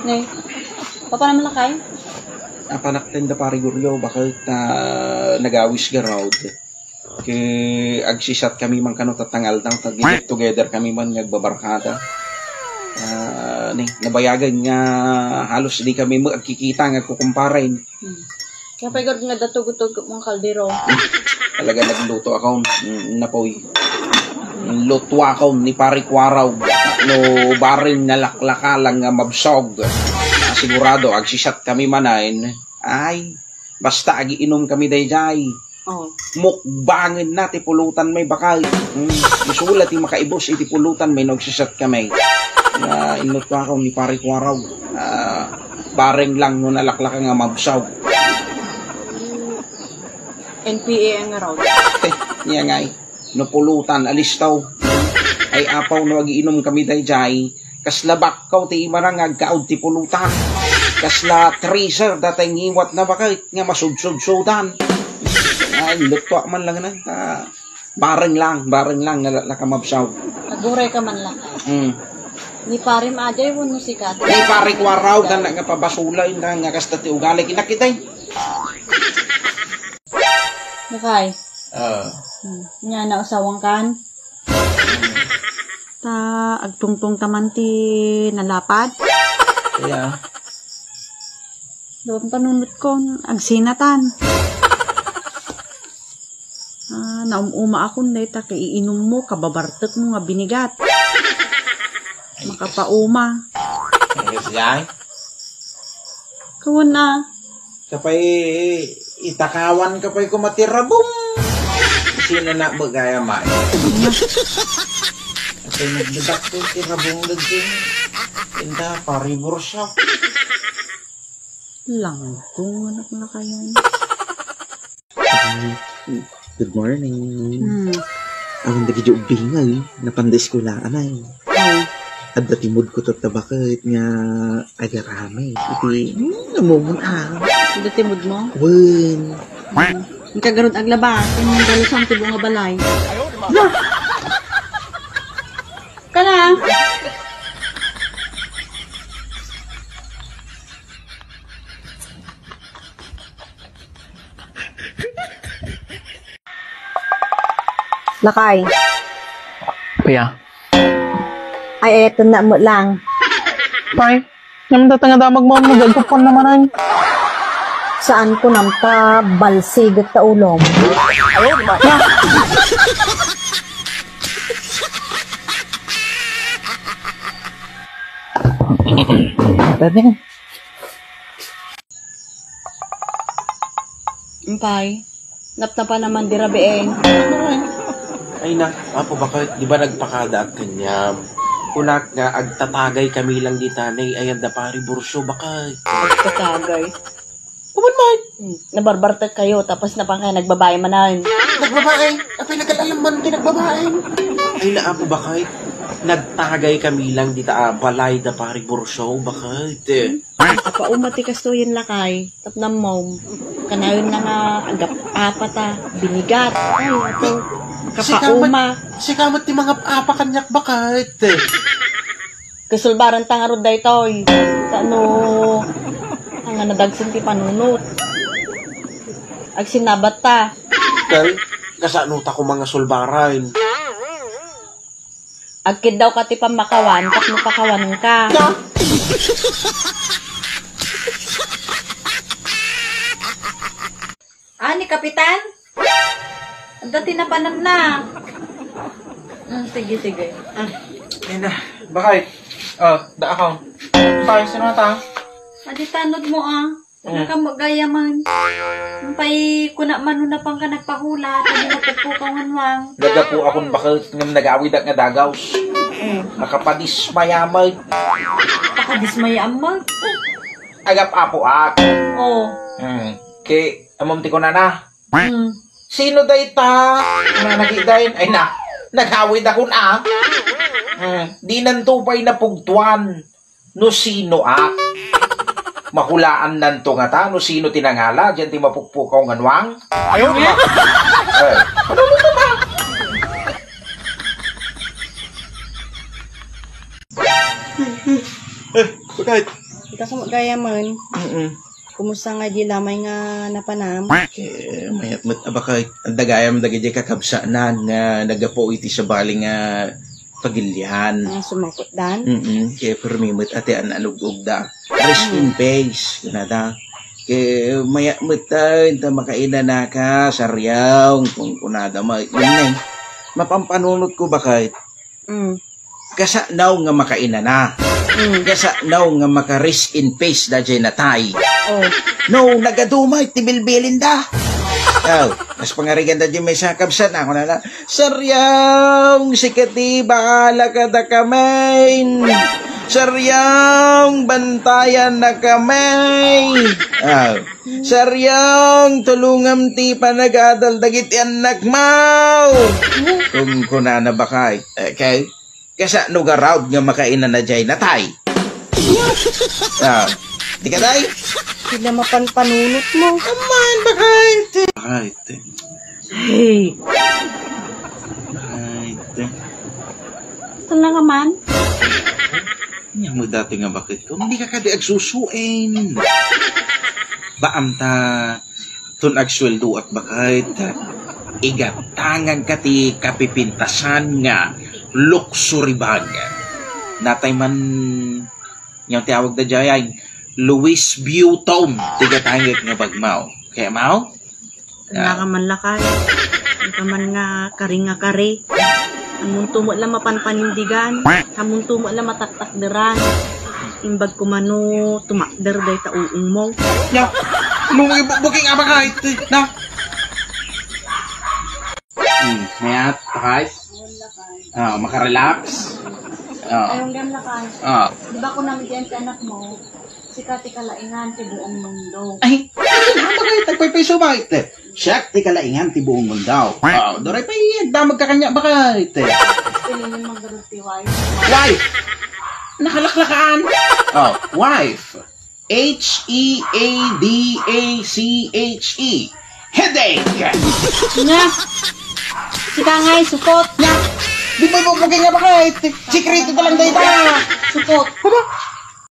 Nay, papa naman lakay? Apanakten da pari Guryo, bakit nagawis garawd. Kaya agsisat kami man kano tatangal nang tag-get together kami man nagbabarkada. Nabayagan nga halos di kami magkikita nga kukumparin. Kaya pa igod nga datugutog mga kaldero. Talaga nagluto ako napoy. Luto ako ni pari Kwaraw. No barin na laklaka lang nga mabsog. Sigurado agsisat kami manain. Ay, basta agiinom kami dayjay. Oh. Mukbangin na tipulutan may bakal. Isulat yung makaibos itipulutan may nagsisat kami. Inuto ako ni pari Kwaraw. Bareng lang no nalaklaka nga mabsaw. NPA ang araw. Niya ngay. No pulutan alistaw. Ay apaw no agiinom kami dayjay. Kasla bakaw ti imarangag kaud ti pulutan. Kasla tracer datay ngiwat na bakit nga masubsubsudan. Ay luto man lang na. Bareng lang nakamabsaw. Naguray ka man lang. Ni pare maajay mo sikat. Ni pare Kwaraw dan nga pabasulay nga kasta ti ugali kinakitay. Nakay. Nya na usawang kan. Agtungtong taman ti nalapad. Kaya doon panunot ko agsinatan. Naumuma ako na ita kay iinom mo kababartek mo nga binigat. Makapauma. Kaya Kawan na. kapay itakawan kapay kumatirabong. Sino na bagaya ma? Kapay nagdadak ko tirabong laging. Tinda pari bursa. Langkong anak na kayo. Good morning. Ang nagidyo bingay, napandes ko laan ay. At datimod ko to tabakit nga agarami. Iti, namumuna. Datimod mo? Wen. Ang kagarod aglabas, yung dalusang tibo nga balay. Kana! Lakay. Kuya. Ay, eto na mo lang. Tay, naman tatanga-damag mo, magagupon naman ay. Saan ko namta balsigat ta ulom? Tadi. Impay, naptapa naman dirabeeng. Ay na, apo bakit di ba nagpakada ang kanyam? Kunak nga agtatagay kami lang di tanay ay anda pari burso bakit? Agtatagay. Kuman man? Nabarbartag kayo, tapos na pa kayo nagbabae manan. Nagbabae? Apay nagkalalaman din nagbabae. Ay na apo bakit? Nagtagay kami lang di ta balay da pari burso bakit? Kapaumati kasto yun lakay, tapnam mo. Kanayon na nga agap apata, binigat. Ay, ito. Kapauma. Sikamat ti mga apa kanyak bakit? Kasulbaran tangarod da ito. Ano, ang nadagsin ti panunot. Agsinabat ta. Kal, kasanuta ko mga sulbaran. Agkid daw ka ti pamakawan, tapno pakawan ka. Ni Kapitan? Dati na panan na. Sige. Yan na. Bakit? Da ako. Tay, sino na ta? Adi tanod mo Ano ka magaya man. Pay kuna man na pang ka nagpahula. Tadi magpupukawan wang. Nagapo akong bakit ng nagawid at nga dagaws. Nakapadis mayamay. Pakadismaya amag. Agap apo ak. Oo. Kay amamti ko na. Sino day ta? Na nagidayin? Ay na, naghawid ako na. Di nantupay na pugtuan. No sino Mahulaan nanto nga ta. No sino tinangala? Diyan ti mapukpukaw nga nwang. Ayaw nga. Ano ba? Bakit? Ika sa gaya man, kumusta nga di lamay nga napanam? Mayat mat abaka ang dagayam dagay kakabsaanan nga nagapo iti sa baling nga pagilyan. Sumangkot dan? Kaya permimot ate an alugog da. Rest in peace. Ganada. Kaya maya mutan ta makaina na ka saryaw kung kunada mo. Yun na mapampanunot ko bakit? Kasanaw nga makaina na. Kasanaw nga maka-rest in peace da dyan natay. No, nagadumay tibilbilin da. Mas pangarigan da dyan may sakabsan ako na saryang sikati baala ka da kamain. Saryang bantayan na kamay. Saryang tulungam ti panagadal dagit anak mau. Kung kunana ba kay? Okay? Kasa nugaraw nga makainan na dyan natay. Di ka tay? Sila mapanpanunot mo. Aman, bakit? Bakit? Hey! Bakit? Ito na nga man. Yang mo dati nga bakit ko? Hindi ka kadi agsusuin. Baam ta tun agsweldo at bakit? Igatangan ka ti kapipintasan nga luxury bag. Natay man yung tiyawag na dyan Louis Vuitton. Tigatangit nga bagmaw. Kaya mau? Wala ka man lakay. Wala ka man nga kari nga kari. Amun tumo lang mapanpanindigan. Amun tumo lang mataktakderan. Imbag kumano tumakder day tauong mo. Ya, booking apa kahit na? Mayat, kahit? Makarelax? Ayong gan lakay. Di ba ko namin diyan sa anak mo? Sikat ikalaingan ti buong mundo. Ay, bakit? Tagpay-peso bakit? Siyak, ti kalaingan ti buong mundo. Doray pa damag ka kanya bakit? Pilingin magdarot ti wife. Wife! Nakalaklakaan. Wife. H-E-A-D-A-C-H-E. Headache! Nga! Sika nga'y supot. Di ba bubugay nga bakit? Sikrito pa lang dahil ta. Supot. Aba?